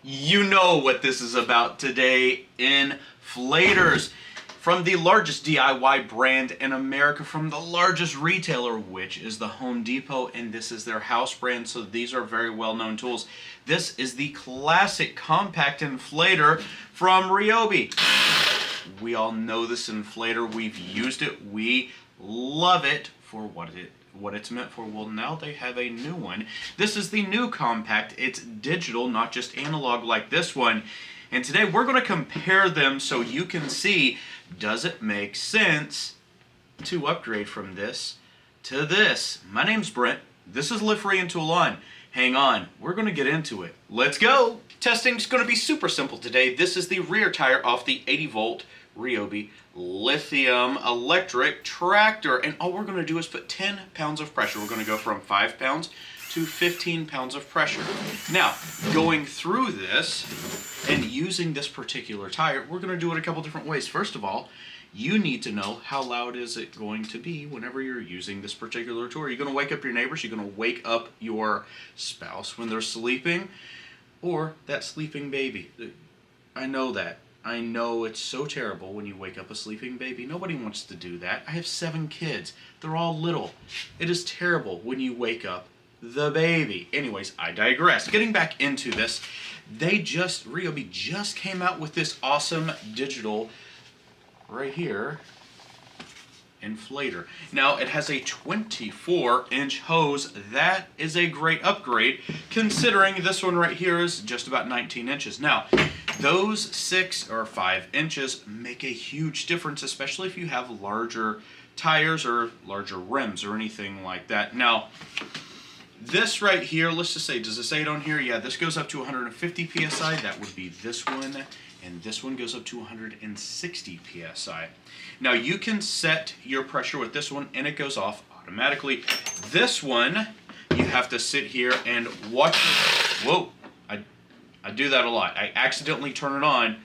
You know what this is about today. Inflators. From the largest DIY brand in America, from the largest retailer, which is the Home Depot, and this is their house brand, so these are very well-known tools. This is the classic compact inflator from Ryobi. We all know this inflator. We've used it. We love it for what it's meant for. Well, now they have a new one. This is the new compact. It's digital, not just analog like this one. And today we're going to compare them so you can see, does it make sense to upgrade from this to this? My name's Brent. This is Live Free and Tool On. Hang on, we're going to get into it. Let's go! Testing's going to be super simple today. This is the rear tire off the 80-volt Ryobi lithium electric tractor, and all we're going to do is put 10 pounds of pressure. We're going to go from 5 pounds to 15 pounds of pressure. Now, going through this and using this particular tire, we're going to do it a couple different ways. First of all, you need to know how loud is it going to be whenever you're using this particular tool. Are you going to wake up your neighbors? You're going to wake up your spouse when they're sleeping? Or that sleeping baby? I know that. I know it's so terrible when you wake up a sleeping baby. Nobody wants to do that. I have 7 kids. They're all little. It is terrible when you wake up the baby. Anyways, I digress. Getting back into this, Ryobi just came out with this awesome digital right here inflator. Now it has a 24-inch hose. That is a great upgrade considering this one right here is just about 19 inches. Now those 6 or 5 inches make a huge difference, especially if you have larger tires or larger rims or anything like that. Now this right here, let's just say, does it say it on here? Yeah, this goes up to 150 psi. That would be this one. And this one goes up to 160 psi. Now you can set your pressure with this one and it goes off automatically. This one, you have to sit here and watch it. Whoa, I do that a lot. I accidentally turn it on.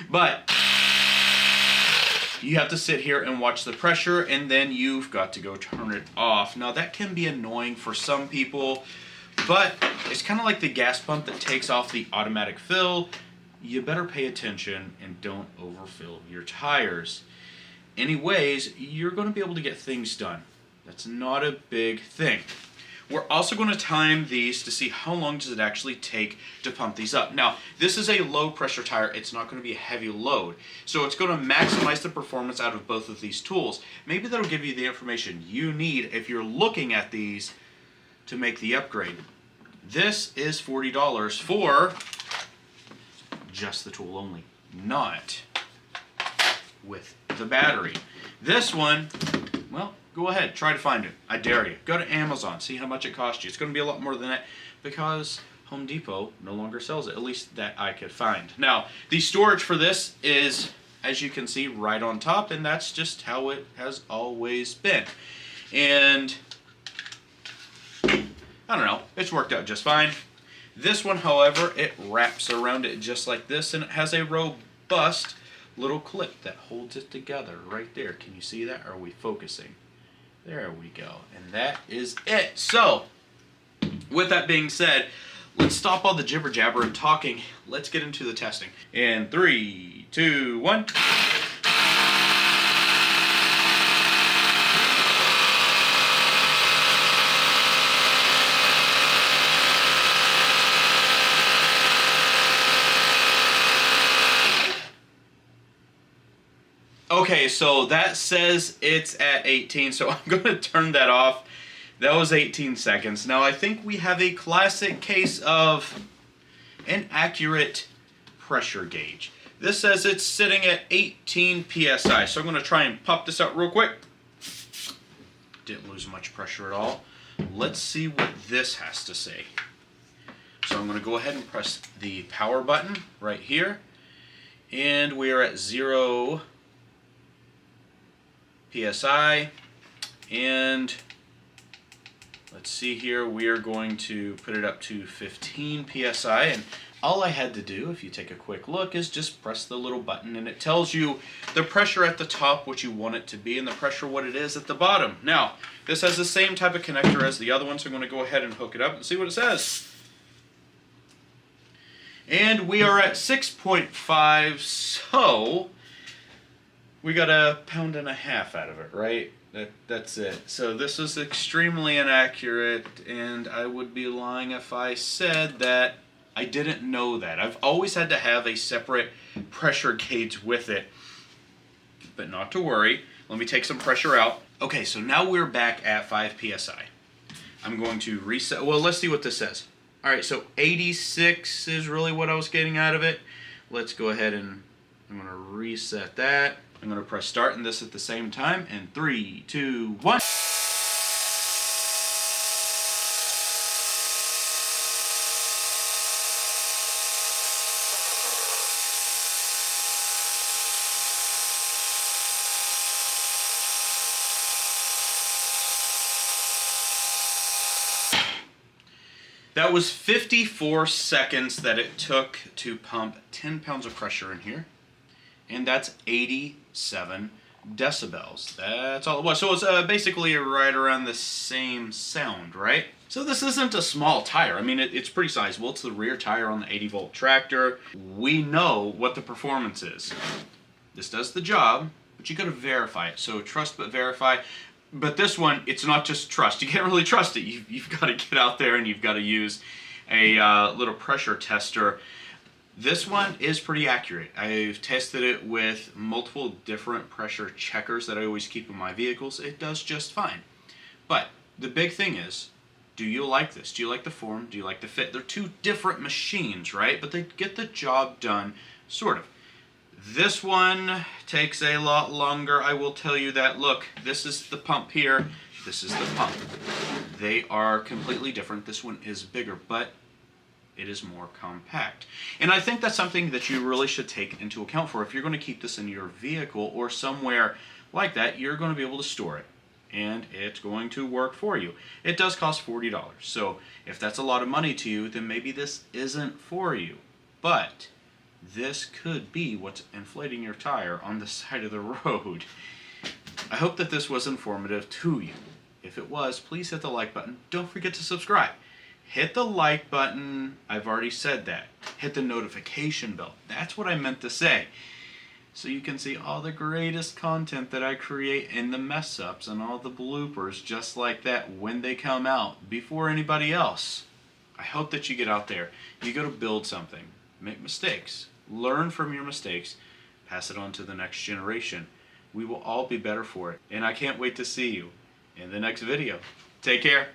But you have to sit here and watch the pressure, and then you've got to go turn it off. Now that can be annoying for some people, but it's kind of like the gas pump that takes off the automatic fill. You better pay attention and don't overfill your tires. Anyways, you're going to be able to get things done. That's not a big thing. We're also going to time these to see how long does it actually take to pump these up. Now, this is a low pressure tire. It's not going to be a heavy load. So it's going to maximize the performance out of both of these tools. Maybe that'll give you the information you need if you're looking at these to make the upgrade. This is $40 for just the tool only, not with the battery. This one, well, go ahead, try to find it. I dare you. Go to Amazon, see how much it costs you. It's going to be a lot more than that because Home Depot no longer sells it, at least that I could find. Now, the storage for this is, as you can see, right on top, and that's just how it has always been. And I don't know, it's worked out just fine. This one, however, it wraps around it just like this, and it has a robust little clip that holds it together right there. Can you see that? Are we focusing? There we go. And that is it. So, with that being said, let's stop all the jibber jabber and talking. Let's get into the testing. In 3, 2, 1. Okay, so that says it's at 18, so I'm going to turn that off. That was 18 seconds. Now, I think we have a classic case of inaccurate pressure gauge. This says it's sitting at 18 psi, so I'm going to try and pop this out real quick. Didn't lose much pressure at all. Let's see what this has to say. So I'm going to go ahead and press the power button right here, and we are at 0 psi, and let's see here, we are going to put it up to 15 psi, and all I had to do, if you take a quick look, is just press the little button and it tells you the pressure at the top, what you want it to be, and the pressure what it is at the bottom. Now, this has the same type of connector as the other one, so I'm going to go ahead and hook it up and see what it says. And we are at 6.5, so we got 1.5 pounds out of it, right? That's it. So this is extremely inaccurate, and I would be lying if I said that I didn't know that. I've always had to have a separate pressure gauge with it, but not to worry. Let me take some pressure out. Okay, so now we're back at 5 psi. I'm going to reset. Well, let's see what this says. All right, so 86 is really what I was getting out of it. Let's go ahead and I'm going to reset that. I'm going to press start and this at the same time. In 3, 2, 1. That was 54 seconds that it took to pump 10 pounds of pressure in here. And that's 87 decibels. That's all it was. So it's basically right around the same sound, right? So this isn't a small tire. I mean, it's pretty sizable. It's the rear tire on the 80-volt tractor. We know what the performance is. This does the job, but you gotta verify it. So trust but verify. But this one, it's not just trust. You can't really trust it. You've got to get out there and you've got to use a little pressure tester. This one is pretty accurate. I've tested it with multiple different pressure checkers that I always keep in my vehicles. It does just fine. But the big thing is, do you like this? Do you like the form? Do you like the fit? They're two different machines, right? But they get the job done, sort of. This one takes a lot longer, I will tell you that. Look, this is the pump here, this is the pump. They are completely different. This one is bigger, but it is more compact. And I think that's something that you really should take into account for. If you're going to keep this in your vehicle or somewhere like that, you're going to be able to store it. And it's going to work for you. It does cost $40. So if that's a lot of money to you, then maybe this isn't for you. But this could be what's inflating your tire on the side of the road. I hope that this was informative to you. If it was, please hit the like button. Don't forget to subscribe. Hit the like button. I've already said that. Hit the notification bell. That's what I meant to say. So you can see all the greatest content that I create and the mess ups and all the bloopers just like that when they come out before anybody else. I hope that you get out there. You go to build something. Make mistakes. Learn from your mistakes. Pass it on to the next generation. We will all be better for it. And I can't wait to see you in the next video. Take care.